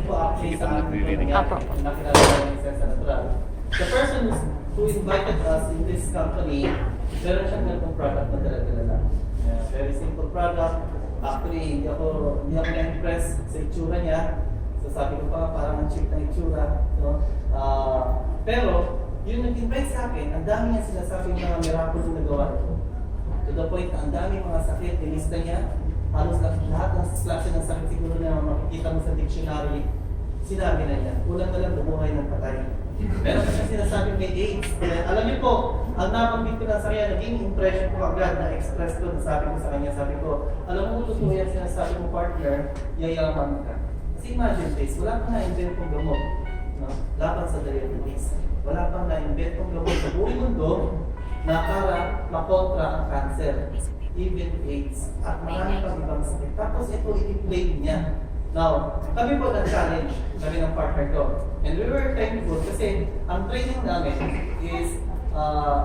po actually sa amin nangyari. Nakilala namin sa natural. The person who invited us in this company, meron siyang ganitong product na dala-dala lang. Very simple product. Actually, hindi ako na-impress sa itsura niya. So sabi ko pa, parang ang cheap na itsura. No? Pero, yung nag-invite sa akin, ang dami niya sinasabing mga miracle na nagawa ko. To the point na ang dami mga sakit, nilista niya. Halos lahat ng klase ng sakit siguro na makikita mo sa dictionary, sinabi na niya. Kulang na lang bubuhay ng patay. Meron kasi sinasabing may AIDS. Alam niyo po, ang nabanggit ko na sa kanya, naging impression ko agad na express ko, sabi ko sa kanya, sabi ko, alam mo, totoo yan sinasabi mo partner, yayaman ka. Kasi imagine this, wala pang na-invent kong gamot, no? Laban sa diabetes. Wala pang na-invent kong gamot sa buong mundo na para makontra ang cancer, even AIDS, at marami pang ibang sakit. Tapos ito, i-play niya. Now, kami po na-challenge, kami ng partner ko. And we were thankful kasi ang training namin is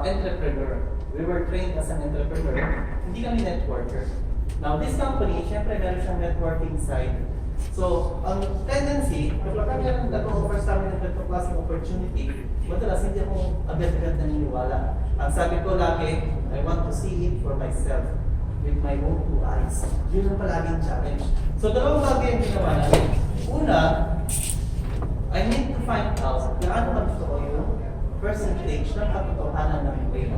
entrepreneur. We were trained as an entrepreneur. Hindi kami networker. Now, this company, syempre meron siyang networking side. So, ang tendency, kapag kami nag-offer sa amin ng ganitong klaseng opportunity, madalas hindi ako agad-agad naniniwala. Ang sabi ko lagi, I want to see it for myself with my own two eyes. Yun ang palaging challenge. So, dalawang bagay ang ginawa namin. Una, I need to find out gaano man totoo yung percentage ng katotohanan ng pera.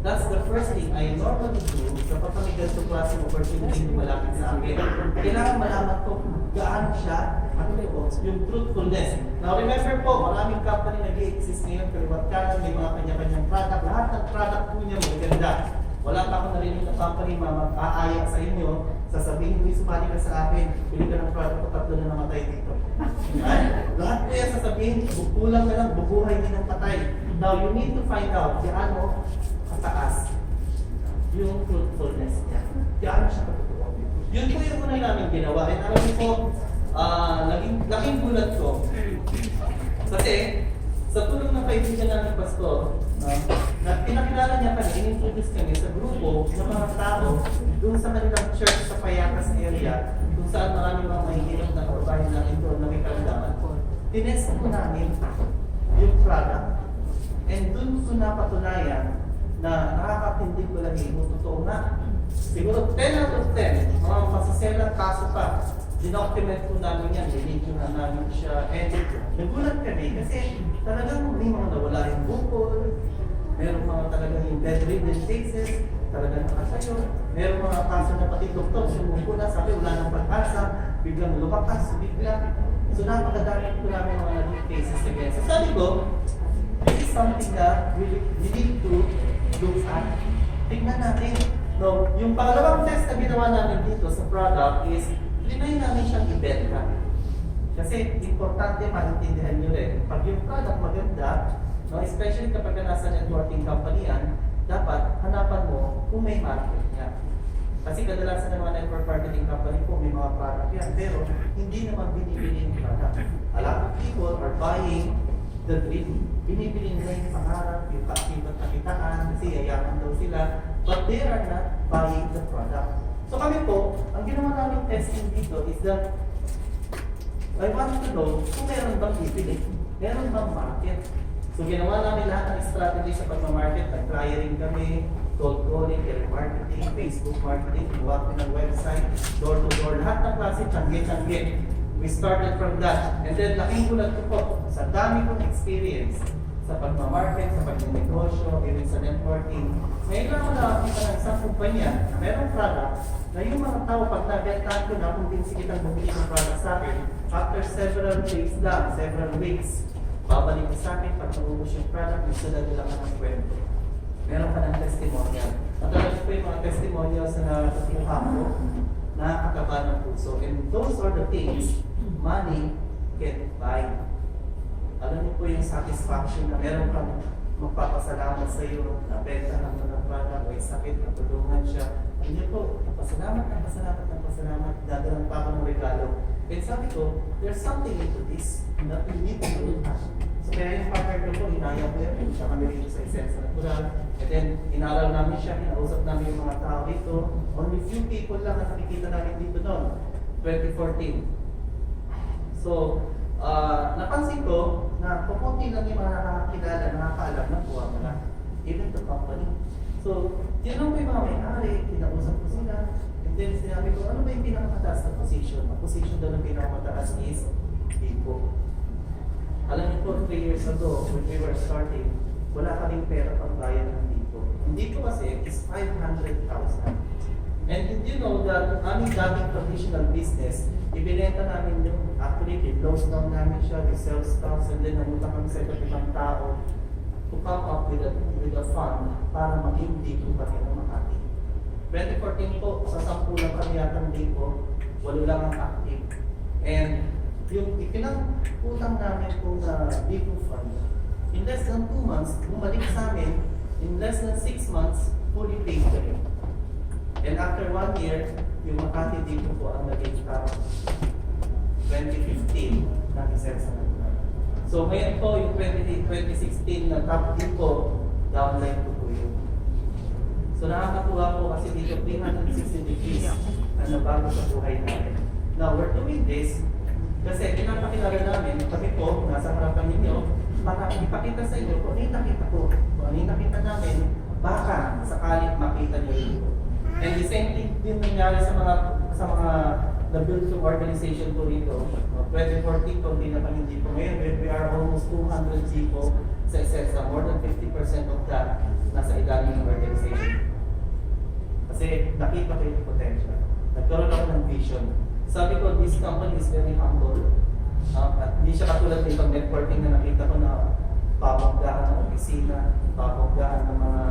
That's the first thing I normally do sa papamigal sa klaseng opportunity na malapit sa akin. Kailangan malaman ko gaano siya, yung truthfulness. Now remember po, maraming company nag-i-exist ngayon, kaliwat kanan, may mga kanya-kanyang product. Lahat ng product po niya maganda. Wala pa akong narinig na company mag-aaya sa inyo, sasabihin mo, sumali ka sa akin, bili ka ng product ko, tatlo na namatay dito. Lahat po yan sasabihin, kulang na lang, bubuhay din ng patay. Now you need to find out gaano kataas yung truthfulness niya. Gaano siya katotoo. Yun po yung unay namin ginawa. And alam niyo po, laking gulat ko. Kasi, sa tulong ng kaibigan namin pastor, na pinakilala niya kami, in-introduce kami sa grupo ng mga tao doon sa kanilang church sa Payacas area, kung saan marami mga mahihirap na kababayan namin doon na may karamdaman. Tinest po namin yung product. And doon ko napatunayan na nakakatindig ko lang yung totoo na. Siguro 10 out of 10, mga masaselang kaso pa, dinocument po namin yan, video na namin siya, and nagulat kami kasi talagang may mga nawala yung bukol, meron mga talagang yung bedridden cases, talagang nakatayo, meron mga kaso na pati doktor, sumuko na, sabi wala nang pag-asa, biglang lumakas, bigla. So napakadami po namin mga naging cases again. So sabi ko, this is something that we need to look at. Tingnan natin. No, yung pangalawang test na ginawa namin dito sa product is trinay namin siyang ibenta. Kasi importante maintindihan nyo rin, pag yung product maganda, no, especially kapag nasa networking company yan, dapat hanapan mo kung may market niya. Kasi kadalasan ng mga network marketing company po may mga product yan, pero hindi naman binibili yung product. A lot of people are buying the dream. Binibili nila yung pangarap, yung pasibat na kitaan, kasi yayaman daw sila, but they are not buying the product. So kami po, ang ginawa namin testing dito is that I want to know kung meron bang bibili, meron bang market. So ginawa namin lahat ng strategy sa pag-market, nag-trying kami, cold calling, telemarketing, Facebook marketing, gumawa kami ng website, door-to-door, lahat ng klase, tangge-tangge. We started from that. And then laking gulat ko po, sa dami kong experience, sa pag-market, sa pag-negosyo, even sa networking, ngayon lang ako nakakita ng isang kumpanya na merong product na yung mga tao pag nabentahan ko na kung tinsikitang bumili ng product sa akin, after several days lang, several weeks, babalik ko sa akin pag naubos yung product, gusto na nila ka ng kwento. Meron ka ng testimonial. Natalaga ko yung mga testimonials na nakukuha ko, nakakataba ng puso. And those are the things money can buy. Alam niyo po yung satisfaction na meron kang magpapasalamat sa iyo, na benta ng mga product, may sakit, natulungan siya. Alam niyo po, pasalamat, dadalang pa ako ng regalo. And sabi ko, there's something into this that we need to do. So kaya yung partner ko, hinaya ko yan, siya kami dito sa Esensa Natural. And then, inaral namin siya, kinausap namin yung mga tao dito. Only few people lang na nakikita namin dito noon, 2014. So, napansin ko na kukunti lang yung mga nakakakilala, nakakaalam ng buwa mo lang, even the company. So, tinanong ko yung mga may-ari, kinausap ko sila, and then sinabi ko, ano ba yung pinakamataas na position? Ang position daw ng pinakamataas is depot. Alam niyo po, 3 years ago, when we were starting, wala kaming pera pang bayan ng depot. Ang depot kasi is 500,000. And did you know that aming dating traditional business, ibinenta namin yung, actually, close down namin siya, we sell stocks, and then namunta kami sa iba't ibang tao to come up with a fund para maging depot pa rin ng Makati. 2014 po, sa 10 lang kami yatang depot, 8 lang ang active. And yung ipinag-utang namin po na depot fund, in less than 2 months, bumalik sa amin, in less than 6 months, fully paid kami. And after 1 year, yung Makati dito po ang naging 2015 na lisensa na. So ngayon po, yung 2016 na top din po, downline po po yun. So nakakatuwa po kasi dito 360 degrees na nabago sa buhay namin. Now, we're doing this kasi pinapakilala namin, kami po, nasa harapan ninyo, para ipakita sa inyo kung ano yung nakita ko. Kung ano yung nakita namin, baka sakalit makita nyo rin po. And the same thing din nangyari sa mga na-build yung organization po dito. 2014 po, hindi naman hindi po. Ngayon, we are almost 200 people sa ESESA. More than 50% of that nasa ilalim ng organization. Kasi nakita ko yung potential. Nagkaroon ako ng vision. Sabi ko, this company is very humble. At hindi siya katulad ng pag-networking na nakita ko na papagdahan ng opisina, papagdahan ng mga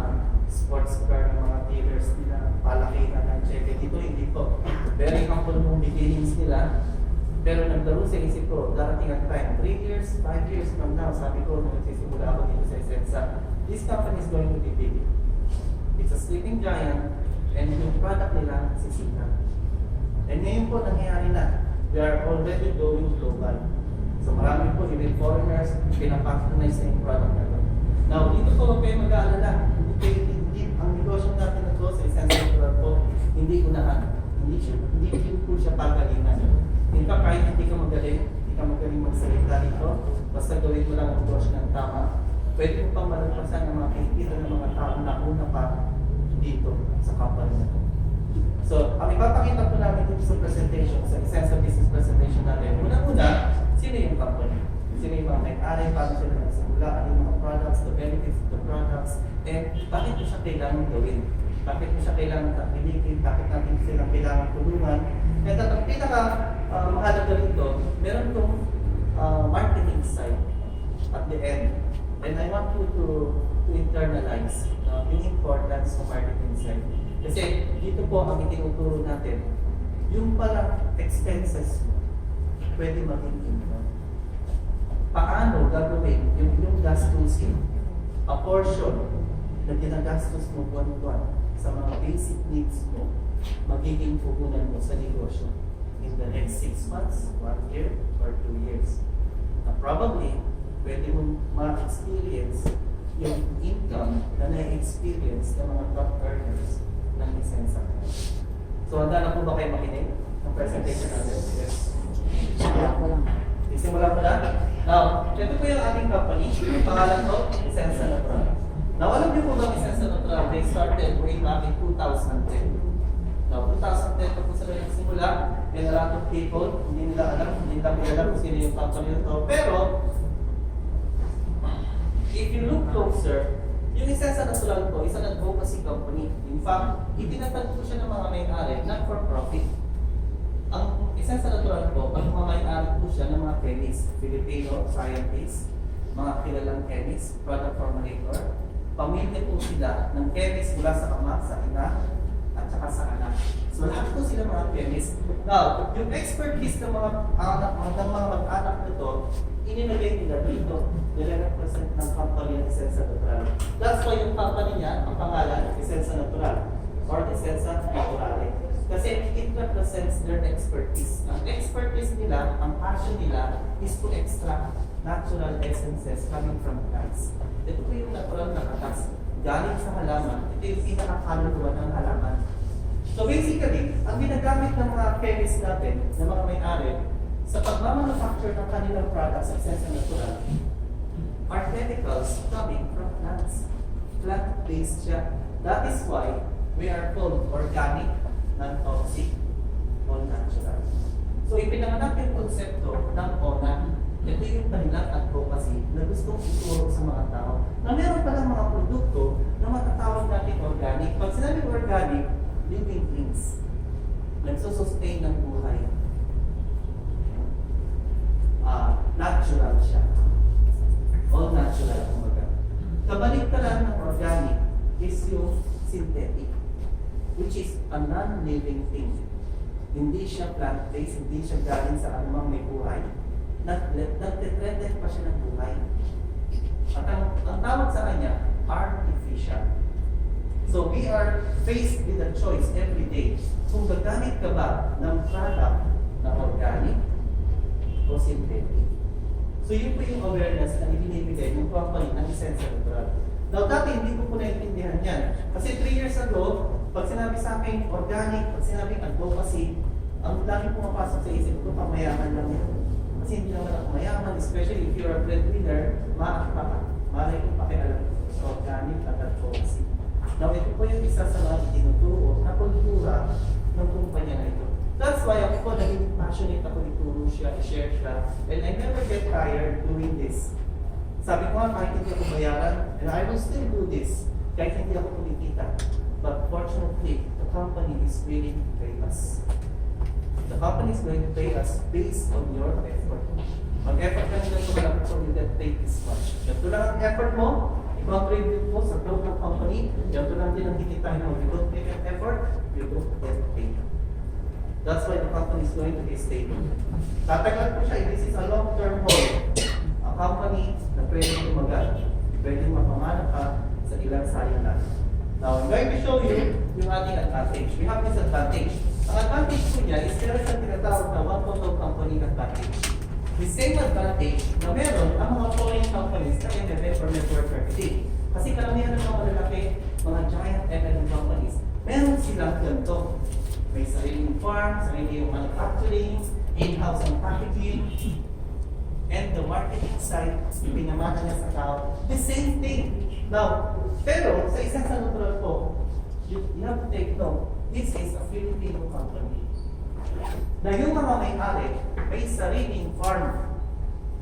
sports car, ng mga dealers nila, palakihan ng cheque. Dito hindi po. Very humble mong beginnings nila. Pero naglaro sa isip ko, darating ang time, 3 years, 5 years from now, sabi ko, nung nagsisimula ako dito sa ESESA, this company is going to be big. It's a sleeping giant, and yung product nila, sisita. And ngayon po, nangyayari na. We are already going global. So marami po, even foreigners, pinapatronize na yung product na ito. Now, dito po, huwag kayo mag-aalala. Ang negosyo natin na ito sa isang sector po, hindi unahan. Hindi po siya pagalingan. In fact, kahit hindi ka magaling magsalita dito, basta gawin mo lang ang negosyo ng tama, pwede mo pang malagpasan ng mga kinikita ng mga tao na una pa dito sa company na ito. So, ang ipapakita po namin dito sa presentation, sa ESESA business presentation natin, una-una, sino yung company? Sino yung mga may-ari, paano sila nagsimula, ano yung mga products, the benefits of the products, and bakit mo siya kailangan gawin? Bakit mo siya kailangan tapilikin? Bakit natin silang kailangan tulungan? At ang pinaka-mahalaga rito, meron itong marketing side at the end. And I want you to internalize yung importance ng marketing side. Kasi dito po ang itinuturo natin, yung pala expenses pwede maging income. Paano gagawin yung gastusin, a portion na ginagastos mo buwan-buwan sa mga basic needs mo, magiging puhunan mo sa negosyo in the next 6 months, 1 year, or 2 years. Na probably, pwede mong ma-experience yung income na na-experience ng mga top earners ng ESESA. So, handa na po ba kayo makinig ng presentation natin? Yes. Isimula ko na. Now, ito po yung ating company. Ang pangalan ko, ESESA Natural. Now, alam niyo po ba ESESA Natural? They started way back in 2010. Now, 2010 po sila nagsimula. And a lot of people, hindi nila alam kung sino yung company na ito. Pero, if you look closer, yung ESESA Natural po, isang advocacy company. In fact, itinatag po siya ng mga may-ari, not for profit. Ang ESESA Natural po, ang mga may-ari po siya ng mga chemists, Filipino scientists, mga kilalang chemists, product formulator. Pamilya po sila ng chemists mula sa ama, sa ina, at saka sa anak. So lahat po sila mga chemists. Now, yung expertise ng mga mag-anak nito, inilagay nila dito. Nire-represent ng company ng ESESA Natural. That's why yung company niya, ang pangalan, ESESA Natural or ESESA Naturale. Kasi it represents their expertise. Ang expertise nila, ang passion nila is to extract natural essences coming from plants. Ito po yung natural na katas. Galing sa halaman, ito yung pinakakaluluan ng halaman. So basically, ang ginagamit ng mga chemists natin, ng mga may-ari, sa pagmamanufacture ng kanilang products sa Sensa Natural are chemicals coming from plants. Plant-based siya. That is why we are called organic, non-toxic, all-natural. So ipinanganak yung konsepto ng ONA. Ito yung kanilang advocacy na gustong ituro sa mga tao na meron palang mga produkto na matatawag natin organic. Pag sinabi organic, living things. Nagsusustain ng buhay. Natural siya. All natural, kumbaga. Kabaliktaran ng organic is yung synthetic, which is a non-living thing. Hindi siya plant-based, hindi siya galing sa anumang may buhay. Nagtitrended pa siya ng buhay. At ang tawag sa kanya, artificial. So we are faced with a choice every day. Kung gagamit ka ba ng product na organic o synthetic. So yun po yung awareness na ibinibigay ng company ng Sensa Natural. Now dati hindi ko po naintindihan yan. Kasi 3 years ago, pag sinabi sa akin organic, pag sinabing advocacy, ang lagi pumapasok sa isip ko, pamayaman lang yun. Kasi hindi naman ako mayaman, especially if you're a breadwinner, maaari kong pakialam sa organic at advocacy. Now ito po yung isa sa mga itinuturo na kultura ng kumpanya na ito. That's why ako po naging passionate ako ituro siya, i-share siya, and I never get tired doing this. Sabi ko nga, kahit hindi ako bayaran, and I will still do this, kahit hindi ako kumikita. But fortunately, the company is willing to pay us. The company is going to pay us based on your effort. Mag-effort ka nila malapit so you get paid this much. Ganito lang ang effort mo, i-contribute mo sa growth ng company, ganito lang din ang kikitain mo. If you don't make an effort, you don't get paid. That's why the company is going to be stable. Tatagal po siya, this is a long-term hold. A company na pwedeng tumagal, pwedeng mapamana ka sa ilang sayang natin. Now, I'm going to show you yung ating advantage. We have this advantage. Ang advantage po niya is meron siyang tinatawag na one total company advantage. The same advantage na meron ang mga foreign companies na MLM or network marketing. Kasi karamihan ng mga lalaki, mga giant MLM companies, meron silang ganito. May sariling farm, sariling manufacturing, in-house ang packaging, and the marketing side, pinamana niya sa tao. The same thing. Now, pero sa isang sa natural po, you have to take note, this is a Filipino company. Na yung mga may-ari, may sariling farm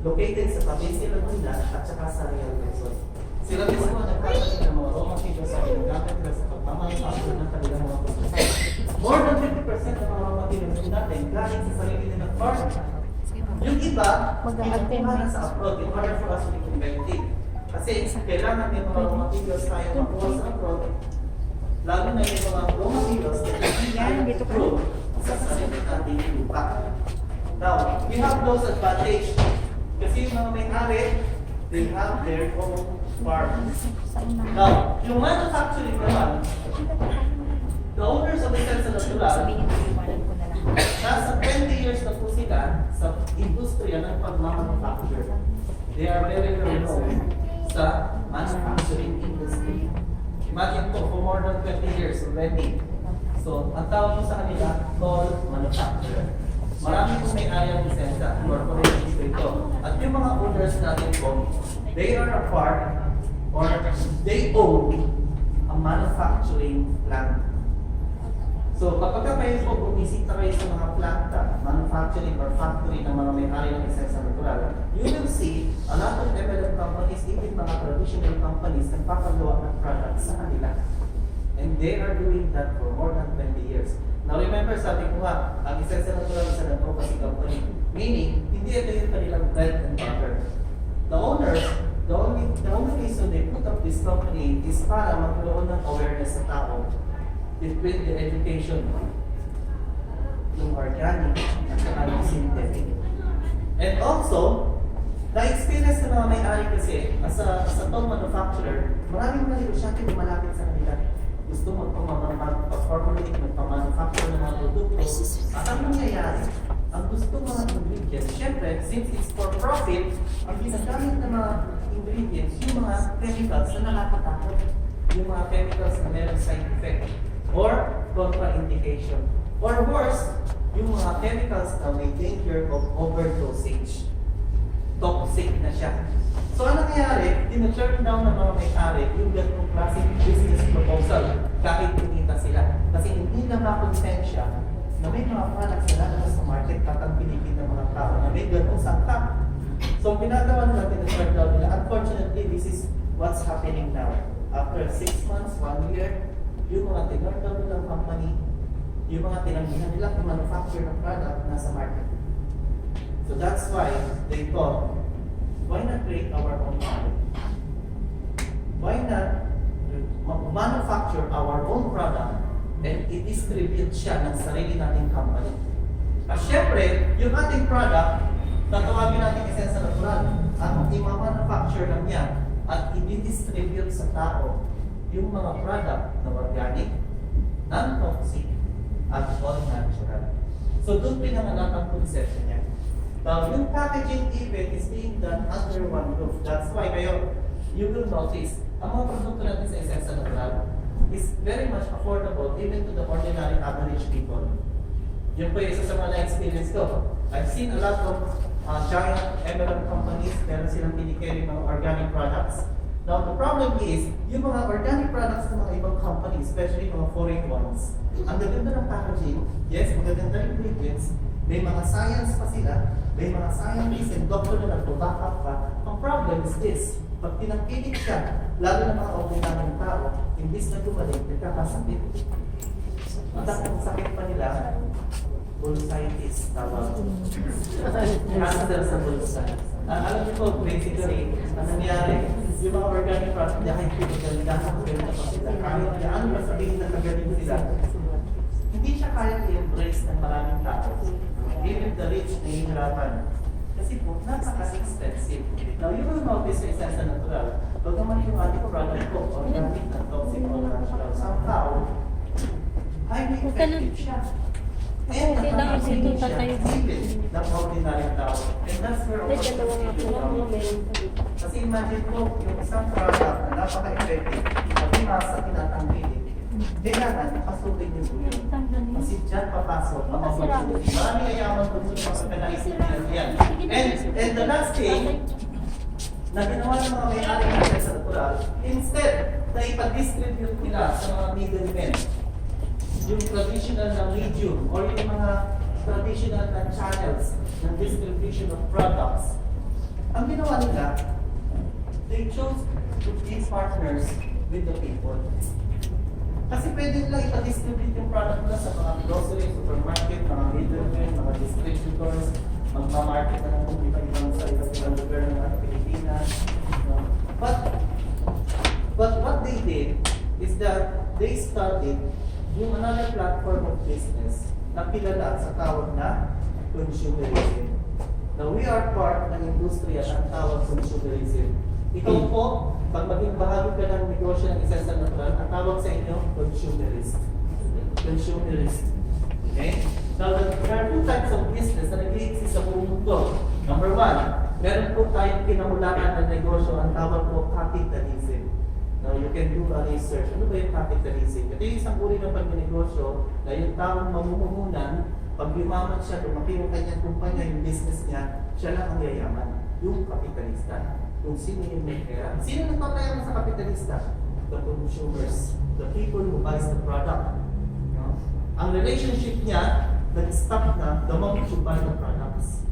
located sa Cavite, Laguna at saka sa Real Quezon. Sila mismo nagkakaroon ng mga raw materials sa ginagamit nila sa pagmamanufacture ng kanilang mga produkto. More than 50% ng mga raw materials natin galing sa sarili nilang farm. Yung iba, pinukuha sa abroad in order for us to be competitive. Kasi kailangan may mga raw materials tayo makuha sa abroad, lalo na yung mga raw materials na hindi improve sa sarili nating lupa. Now, we have those advantage. Kasi yung mga may-ari, they have their own farms. Now, yung manufacturing naman, the owners of the Sensa Natural, nasa 20 years na po sila sa industriya ng pagmamanufacture. They are very well known sa manufacturing industry. Imagine po, for more than 20 years already. So, ang tawag mo sa kanila, toll manufacturer. Marami pong may ayaw ni Sensa, corporation dito. At yung mga owners natin po, they are a part or they own a manufacturing plant. So kapag kayo po bumisita kayo sa mga planta, manufacturing or factory ng mga may-ari ng Sensa Natural, you will see a lot of MLM companies, even mga traditional companies, nagpapagawa ng products sa kanila. And they are doing that for more than 20 years. Now remember, sabi ko nga, ang Sensa Natural is an advocacy company. Meaning, hindi ito yung kanilang bread and butter. The owners, the only reason they put up this company is para magkaroon ng awareness sa tao between the education, yung organic at saka yung synthetic. And also, na-experience ng mga may-ari kasi as a toll manufacturer, maraming mga negosyante lumalapit sa kanila. Gusto magpag-formulate, magpa-manufacture ng mga produkto. At ang nangyayari, ang gusto mga ingredients, syempre, since it's for profit, ang ginagamit ng mga ingredients, yung mga chemicals na nakakatakot. Yung mga chemicals na meron side effect or contraindication. Or worse, yung mga chemicals na may danger of overdosage. Toxic na siya. So ano nangyari? Tina-turn down ng mga may-ari yung ganitong klaseng business proposal kahit pinita sila. Kasi hindi na makonsensya na may mga products na lalabas sa market tatangpilikin ng mga tao na may ganitong sangkap. So pinagawa nila, tina-turn down nila. Unfortunately, this is what's happening now. After 6 months, 1 year, yung mga tinurn down nilang company, yung mga tinanggihan nila kung manufacture ng product nasa market. So that's why they thought, why not create our own product? Why not manufacture our own product and i-distribute siya ng sarili nating company? At syempre, yung ating product, tatawagin natin Essensa Natural at i-manufacture lang yan at i-distribute sa tao yung mga product na organic, non-toxic, at all natural. So doon pinanganak ang konsepto niya. Now, yung packaging even is being done under one roof. That's why kayo, you will notice, ang mga produkto natin sa Essensa Natural is very much affordable even to the ordinary average people. Yun po yung isa sa mga na-experience ko. I've seen a lot of giant emerald companies, meron silang pinikerry mga organic products. Now, the problem is, yung mga organic products ng mga ibang companies, especially mga foreign ones, ang gaganda ng packaging, yes, magaganda ingredients, may mga science pa sila, may mga scientists and doctor na nag-back up pa. Ang problem is this, pag pinagpilit siya, lalo na mga ordinaryong tao, imbis na gumaling, nagkakasakit. At ang sakit pa nila, bullsitis, tawag. Cancer sa bullseye. Alam niyo po, basically, ang nangyari, yung mga organic products, dahil pinagalihan pa sila, kahit ano ba sabihin na kagaling sila, hindi siya kaya i-embrace ng maraming tao. Even the rich na hihirapan. Kasi po, napaka-expensive. Now, you will notice sa Essensa Natural, pag naman yung ating product ko, organic na toxic o natural, somehow, highly effective siya. And nakakasingin siya, even ng ordinary tao. And that's where kasi imagine po, yung isang product na napaka-effective, pag nasa tinatanggilit, kailangan nakasulit yung buyo. Kasi dyan papasok ang mga product. Marami ayaman po sa mga kanaisintihan yan. And the last thing, na ginawa ng mga may-ari ng Essensa Natural, instead na ipag-distribute nila sa mga middlemen, yung traditional na medium or yung mga traditional na channels ng distribution of products, ang ginawa nila, they chose to be partners with the people. Kasi pwede nila ipag-distribute yung product nila sa mga grocery, supermarket, mga middlemen, mga distributors, magpa-market na ng iba-ibang sa iba-ibang lugar ng ating Pilipinas. No? But what they did is that they started yung another platform of business na kilala sa tawag na consumerism. Now, we are part ng industriya ang tawag consumerism. Ikaw po, pag maging bahagi ka ng negosyo ng Essensa Natural, ang tawag sa inyo, consumerist. Consumerist. Okay? Now, there are two types of business na nag-i-exist sa buong mundo. Number one, meron po tayong pinamulakan ng negosyo, ang tawag po capitalism. Now, you can do a research. Ano ba yung capitalism? Ito yung isang uri ng pagnegosyo na yung taong mamumuhunan, pag yumaman siya, lumaki yung kanyang kumpanya, yung business niya, siya lang ang yayaman. Yung kapitalista. Kung sino yung may pera. Sino nagpapayaman sa kapitalista? The consumers. The people who buys the product. No? Ang relationship niya, nag-stop na the moment you buy the products.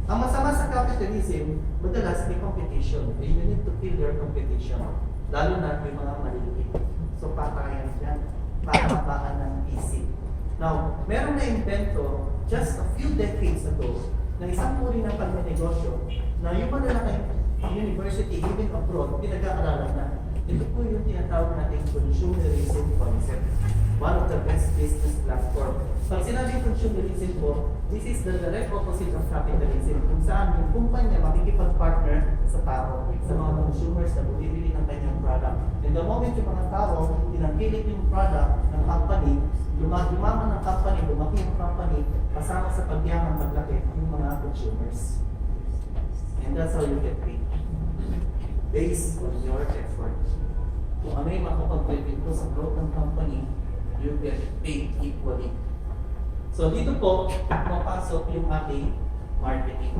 Ang masama sa capitalism, madalas may competition. And you need to kill your competition. Lalo na yung mga maliliit. So, patayan yan. Patabaan ng isip. Now, meron na invento just a few decades ago na isang uri ng pagnegosyo na yung malalaking university, even abroad, pinag-aaralan na. Ito po yung tinatawag natin consumerism concept. One of the best business platform. Pag sinabing consumerism po, this is the direct opposite of capitalism. Kung saan yung kumpanya makikipag-partner sa tao, sa mga consumers na bumibili ng kanyang product. And the moment yung mga tao, tinangkilik yung product ng company, lumaman ng company, lumaki yung company, kasama sa pagyaman, paglaki yung mga consumers. And that's how you get paid. Based on your effort. Kung ano yung makapag-contribute sa growth ng company, you get paid equally. So dito po, mapasok yung ating marketing.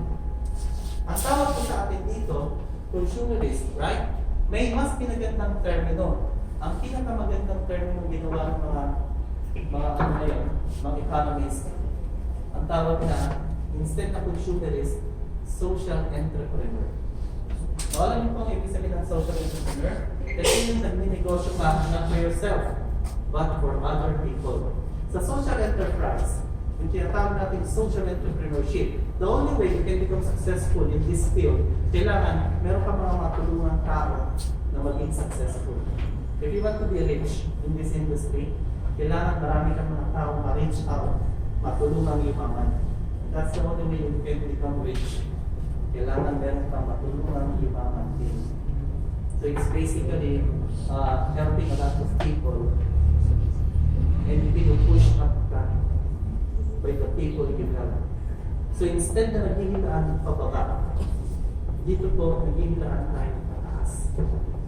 Ang tawag po sa atin dito, consumerist, right? May mas pinagandang termino. Ang pinakamagandang termino ginawa ng mga ano na yun, mga economists, ang tawag na, instead na consumerist, social entrepreneur. So, alam niyo po ang ibig sabihin ng social entrepreneur? Kasi yung nagninegosyo ka not for yourself, but for other people. Sa social enterprise, yung tinatawag natin social entrepreneurship, the only way you can become successful in this field, kailangan meron ka mga matulungang tao na maging successful. If you want to be rich in this industry, kailangan marami kang mga tao ma-reach out, matulungang yumaman. That's the only way you can become rich. Kailangan meron kang matulungang yumaman din. So it's basically helping a lot of people and you push up ka by the people you help. So instead na naghihilaan pababa, dito po naghihilaan tayo pataas.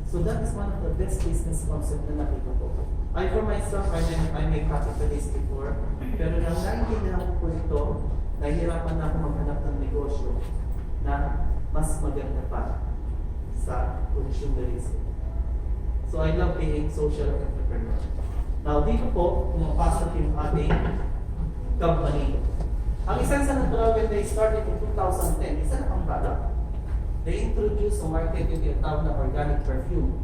So that is one of the best business concept na nakita ko. I for myself, I make capitalist before, pero nang naiintindihan ko po ito, nahihirapan na ako maghanap ng negosyo na mas maganda pa sa consumerism. So I love being social entrepreneur. Now dito po, pumapasok yung ating company. Ang Essensa Natural, when they started in 2010, isa na ang product. They introduced o market yung tinatawag na organic perfume.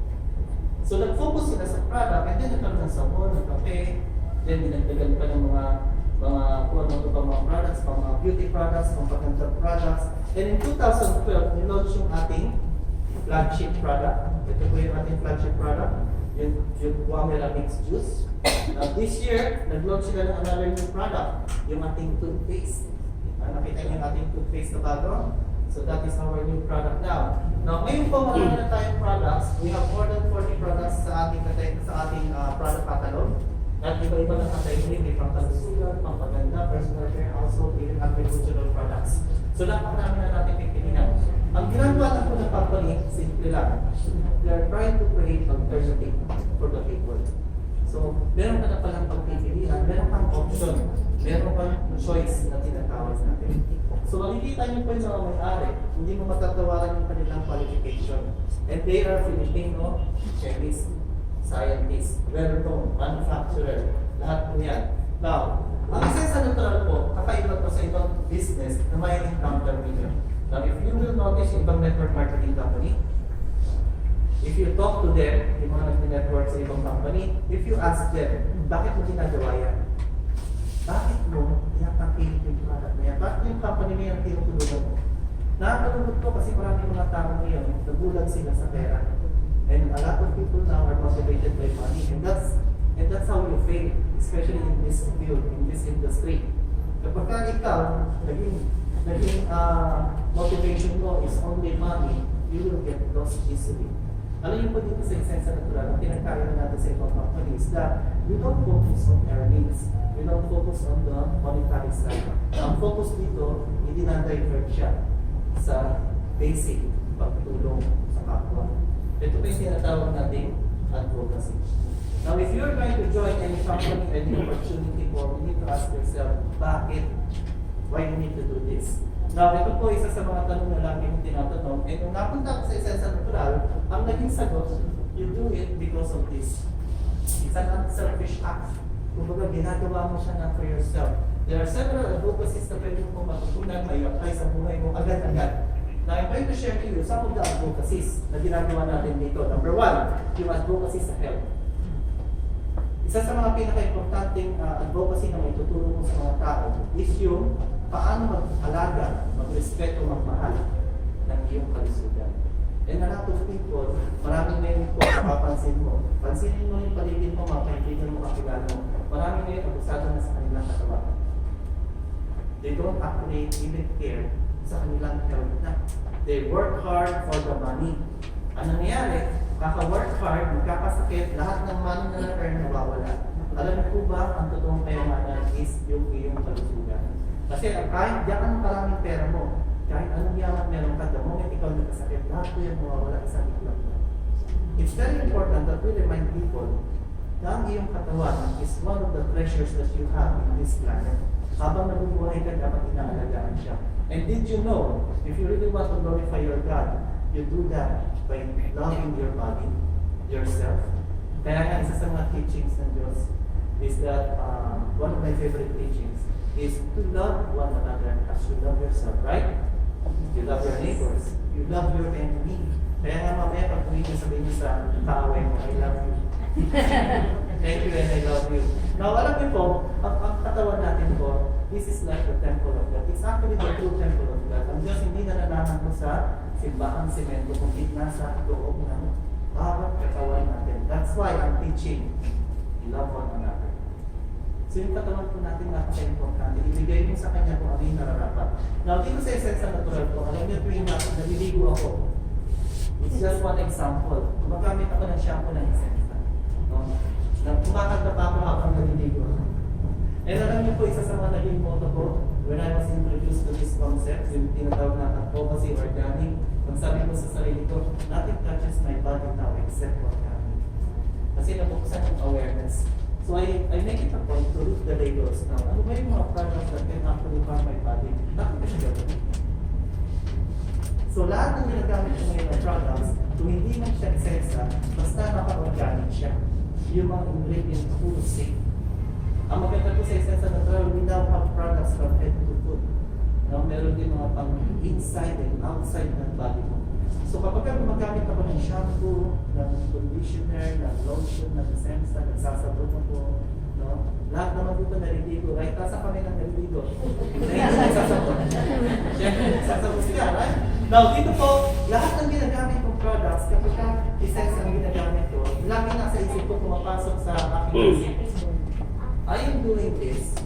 So nag-focus sila sa product, and then nagkaroon ng sabon, ng kape, then dinagdagan pa ng mga kung ano pa mga products, mga beauty products, mga paganda products. And in 2012, nilaunch yung ating flagship product. Ito po yung ating flagship product, yung Guamela Mixed Juice. Now this year, nag-launch sila ng another new product, yung ating toothpaste. Nakita niyo yung ating toothpaste na bago? So that is our new product now. Now, ngayon po marami na tayong products. We have more than 40 products sa ating product catalog. At iba-iba na category, may pangkalusugan, pampaganda, personal care, household, even agricultural products. So napakarami na natin pipilihan. Ang ginagawa na po ng company, simple lang. We are trying to create alternative for the people. So, meron ka na palang pagpipilihan, meron kang option, meron kang choice na tinatawag natin. So, makikita niyo po yung mga may-ari, hindi mo matatawaran yung kanilang qualification. And they are Filipino, chemists, scientists, well-known, manufacturer, lahat po yan. Now, ang Essensa Natural po, kakaiba po sa ibang business na may encounter ninyo. Now, if you will notice yung ibang network marketing company, if you talk to them, yung mga nag-network sa ibang company, if you ask them, bakit mo ginagawa yan? Bakit mo pinapang-pilit yung product na yan? Bakit yung company na yan tinutulungan mo? Nakakalungkot ko kasi maraming mga tao ngayon, nagulag sila sa pera. And a lot of people now are motivated by money. And that's how you fail, especially in this field, in this industry. Kapag ikaw, naging motivation mo is only money, you will get lost easily. Alam niyo po dito sa Essensa Natural, ang pinagkaya natin sa ibang companies that we don't focus on earnings. We don't focus on the monetary side. Ang focus dito, hindi na-divert siya sa basic pagtulong sa kapwa. Ito pa yung tinatawag natin advocacy. Now, if you're going to join any company, any opportunity for, you need to ask yourself, bakit? Why you need to do this? Now, ito po isa sa mga tanong na lagi mong tinatanong. And nung napunta ko sa Essensa Natural, ang naging sagot, you do it because of this. It's an unselfish act. Kumbaga, ginagawa mo siya na for yourself. There are several advocacies na pwede mo matutunan, may apply sa buhay mo agad-agad. Now, I'm going to share to you some of the advocacies na ginagawa natin dito. Number one, yung advocacy sa health. Isa sa mga pinaka-importanting advocacy na may tutulong mo sa mga tao is yung paano mag-alaga, mag-respeto, magmahal ng iyong kalusugan. And a lot of people, maraming ngayon po mapapansin mo. Pansinin mo yung paligid mo, mga kaibigan mo, kakilala mo. Maraming ngayon abusado na sa kanilang katawan. They don't actually even care sa kanilang health na. They work hard for the money. Ano nangyari? Kaka-work hard, magkakasakit, lahat ng money na na-earn nawawala. Alam mo po ba, ang totoong kayamanan is yung iyong kalusugan. Kasi kahit diyan anong maraming pera mo, kahit anong yaman meron ka, the moment ikaw nagkasakit, lahat ko yung mawawala sa iklang mo. It's very important that we remind people na ang iyong katawan is one of the treasures that you have in this planet. Habang nabubuhay ka, dapat inaalagaan siya. And did you know, if you really want to glorify your God, you do that by loving your body, yourself. Kaya nga, isa sa mga teachings ng Diyos is that one of my favorite teachings is to love one another as you love yourself, right? You love your neighbors. You love your enemy. Kaya nga mamaya, pag uwi niyo, sabihin niyo sa kaaway mo, I love you. Thank you and I love you. Now, alam niyo po, ang katawan natin po, this is like the temple of God. It's actually the true temple of God. Ang Diyos hindi nananahan po sa simbahang semento, kung nasa loob ng bawat katawan natin. That's why I'm teaching, love one another. So yung katawan po natin napaka-importante. Ibigay mo sa Kanya kung ano yung nararapat. Now, dito sa Essence Natural po, alam niyo tuwing naliligo ako, it's just one example. Gumagamit ako ng shampoo ng Essence. No? Kumakanta pa ako habang naliligo ako. And alam niyo po, isa sa mga naging motto ko, when I was introduced to this concept, yung tinatawag na advocacy organic, ang sabi ko sa sarili ko, nothing touches my body now except organic. Kasi nabuksan yung awareness. So I make it a point to read the labels now. Ano ba yung mga products that can actually harm my body? Bakit ka siya gagawin? So lahat ng ginagamit ko ngayon ng products, kung hindi man siya sensa, basta naka-organic siya. Yung mga ingredients puro safe. Ang maganda po sa Essence Natural, we now have products from head to foot. No, meron din mga pang inside and outside ng body mo. So kapag gumagamit ako ng shampoo, ng conditioner, ng lotion, ng essence, nagsasabot ako, no? Lahat naman dito naliligo, right? Tasa kami ng naliligo. Nagsasabot. Siyempre, nagsasabot siya, right? Now, dito po, lahat ng ginagamit kong products, kapag essence ang ginagamit ko, lagi nasa isip ko pumapasok sa aking isip. I am doing this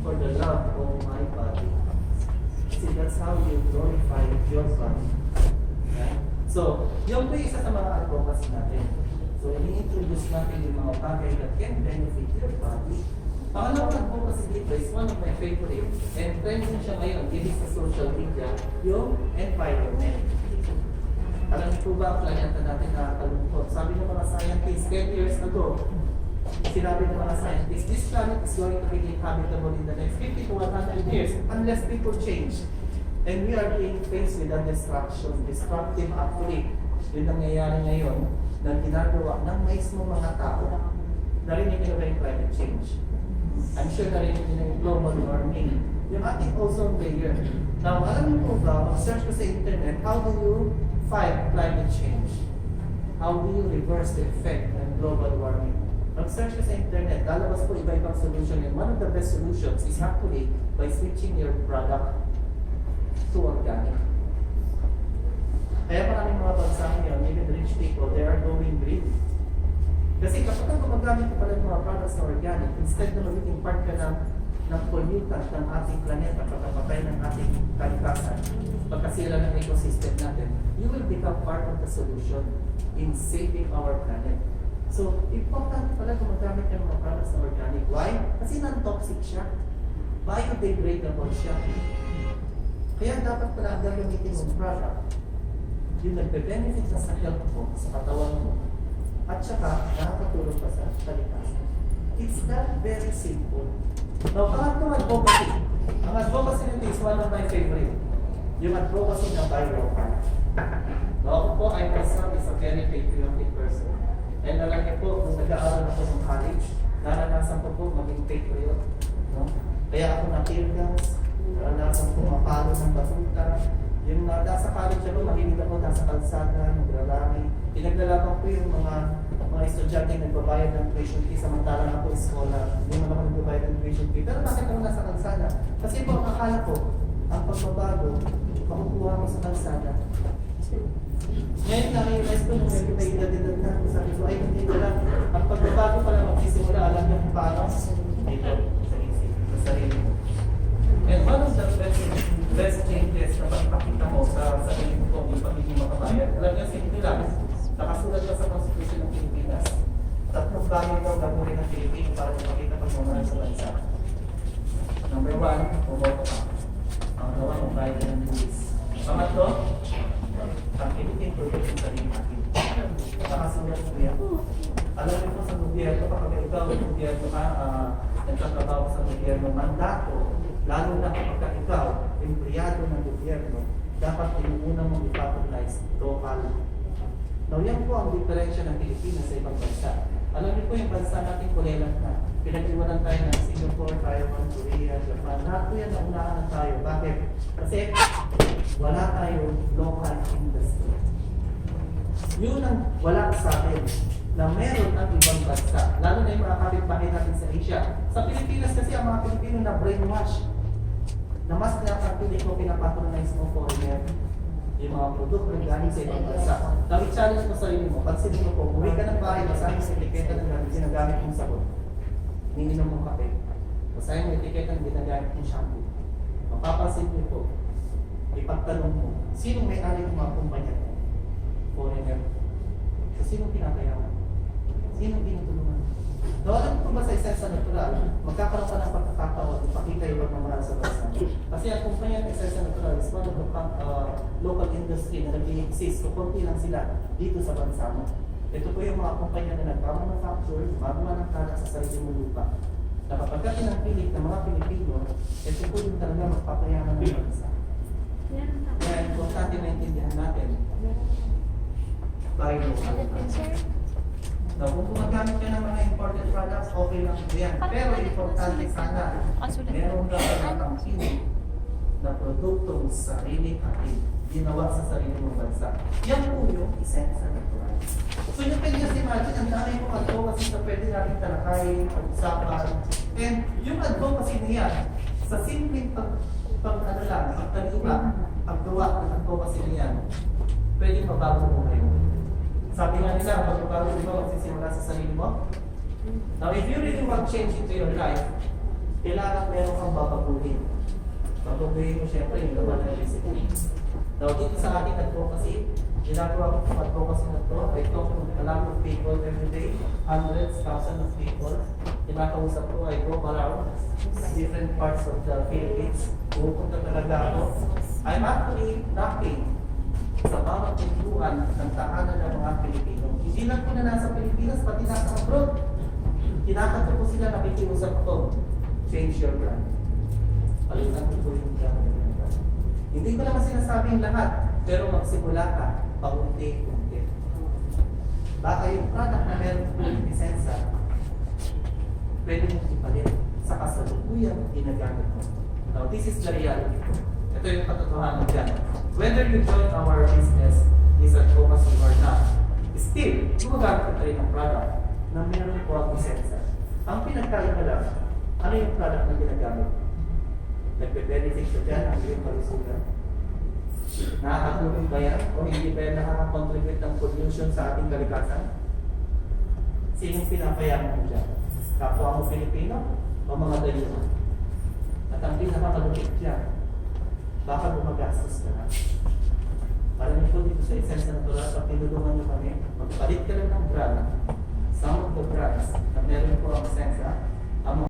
for the love of my body. See, that's how you glorify your body. Right? So, yung po isa sa mga advocacy natin. So, ini-introduce natin yung mga bagay that can benefit your body. Pangalawang advocacy dito is one of my favorite. And trending siya ngayon, hindi sa social media, yung environment. Alam niyo po ba ang kliyenta natin na kalungkot? Sabi ng mga scientists 10 years ago, sinabi ng mga scientists, this planet is going to be inhabitable in the next 50 to 100 years unless people change. And we are being faced with a destructive actually, yung nangyayari ngayon na ginagawa ng mismo mga tao. Narinig nyo ba yung climate change? I'm sure narinig nyo yung global warming. Yung ating ozone layer. Now, alam niyo po ba, mag-search ko sa internet, how do you fight climate change? How do you reverse the effect ng global warming? Mag-search ko sa internet, lalabas po iba-ibang solution. And one of the best solutions is actually by switching your product to organic. Kaya maraming mga bansa ngayon, even rich people, they are going green. Kasi kapag gumagamit ka pala ng mga products na organic, instead na magiging part ka ng pollutant ng ating planeta, pagkapatay ng ating kalikasan, pagkasira ng ecosystem natin, you will become part of the solution in saving our planet. So, important pala gumagamit ng mga products na organic. Why? Kasi non-toxic siya. Biodegradable siya. Kaya dapat pala ang gagamitin mong product, yung nagbe-benefit sa health mo, sa katawan mo, at saka nakakatulong pa sa kalikasan. It's that very simple. Now, pangatlong advocacy. Ang advocacy nito is one of my favorite. Yung advocacy ng biofarm. Now, ako po, I myself is a very patriotic person. And alam niyo po, kung nag-aaral ako ng college, naranasan ko po maging patriot. No? Kaya ako na-teargas, naranasan ko mapalo ng basuta. Yung nasa college ako, mahilig ako nasa kalsada, nagrarami. Pinaglalaban ko yung mga estudyante nagbabayad ng tuition fee samantalang ako scholar. Hindi man ako nagbabayad ng tuition fee. Pero bakit ako nasa kalsada? Kasi po, ang akala ko, ang pagbabago, makukuha mo sa kalsada. Ngayon na-realize ko nung may edad-edad na, sabi ko, ay hindi ko lang. Ang pagbabago pala magsisimula, alam niyo kung paano? Dito, sa isip, sa sarili mo. And one of the best changes na pagpakita mo sa sarili mo yung pagiging makabayan, alam niyo, simple lang. Nakasulat na sa Constitution ng Pilipinas. 3 bagay daw gagawin ng Pilipino para ipakita pagmamahal sa bansa. Number 1, bumoto ka. Pangalawa, magbayad ng buwis. Pangatlo, ang Pilipino produce yung sarili natin. Nakasulat po yan. Alam niyo po sa gobyerno, kapag ikaw gobyerno ka, nagtatrabaho sa gobyerno, mandato, Lalo na kapag ikaw, empleyado ng gobyerno, dapat inuuna mong ipapaglize local. Now, yan po ang diferensya ng Pilipinas sa ibang bansa. Alam niyo po yung bansa natin kulelat na. Pinag-iwanan tayo ng Singapore, Taiwan, Korea, Japan. Lahat po yan naunahan na tayo. Bakit? Kasi wala tayong local industry. Yun ang wala sa atin na meron ang ibang bansa. Lalo na yung mga kapitbahay natin sa Asia. Sa Pilipinas kasi ang mga Pilipino na brainwash na mas pinapatuloy ko pinapatronize mo foreigner yung mga produkto na galing sa ibang bansa. Now, i-challenge mo sarili mo. Pansinin mo po, uwi ka ng bahay, basahin sa etiketa ng ginagamit mong sabon. Nininom mong kape. Basahin mo etiketa ng ginagamit mong shampoo. Mapapansin mo po, ipagtanong mo, sino may-ari ng mga kumpanya mo? Foreigner. So, sino pinapayaman? Sino pinutulungan? So, alam ko ba sa Esensa Natural, magkakaroon ka ng pagkakataon, ipakita yung pagmamahal sa bansa. Kasi ang kumpanya ng Esensa Natural is one of the local industry na nag-exist. So, konti lang sila dito sa bansa mo. Ito po yung mga kumpanya na nagmamanufacture, gumagawa ng product sa sarili mong lupa. Na kapag ka pinangpilit ng mga Pilipino, ito po yung talaga magpapayaman ng bansa. Kaya importante na intindihan natin. By local. Now, kung gumagamit ka ng mga imported products, okay lang po yan. Pero importante sana, meron ka natangkinig na produktong sarili atin, ginawa sa sarili mong bansa. Yan po yung Esensa Natural. So you can just imagine, ang dami kong advocacy na pwede natin talakayin, pag-usapan. And yung advocacy niya, sa simpleng paggawa ng advocacy niya, pwede mabago mo kayo. Sabi nga nila, pagbabago mo magsisimula sa sarili mo. Now, if you really want change into your life, kailangan meron kang babaguhin. Babaguhin mo siyempre yung laban ng recipe. Now, dito sa ating advocacy, ginagawa ko itong advocacy na ito. I talk to a lot of people every day, hundreds, thousands of people. Kinakausap ko, I go around different parts of the Philippines. Pupunta talaga ako. I'm actually knocking sa bawat pintuan ng tahanan ng mga Pilipino. Hindi lang po na nasa Pilipinas, pati nasa abroad. Kinakato po sila, nakikiusap ko, change your plan. Palitan ko po yung plan. Hindi ko naman sinasabing lahat, pero magsimula ka, paunti-unti. Baka yung product na meron po yung Esensa, pwede mong ipalit sa kasalukuyang ginagamit mo. Now, this is the reality. Ito yung katotohanan dyan. Whether you join our business, is advocacy or not, still, gumagamit ka rin ng product na meron po ang Esensa. Ang pinagkaiba lang, ano yung product na ginagamit? Nagbe-benefit ka dyan ang iyong kalusugan? Nakakatulong ba yan? O hindi ba yan nakaka-contribute ng pollution sa ating kalikasan? Sinong pinapayaman mo dyan? Kapwa mo Pilipino o mga dayuhan? At ang pinakamalupit dyan, baka gumagastos ka na. Parang ito dito sa Esensa Natural, pag tinulungan nyo kami, magpalit ka lang ng brand, some of the brands na meron po ang Esensa,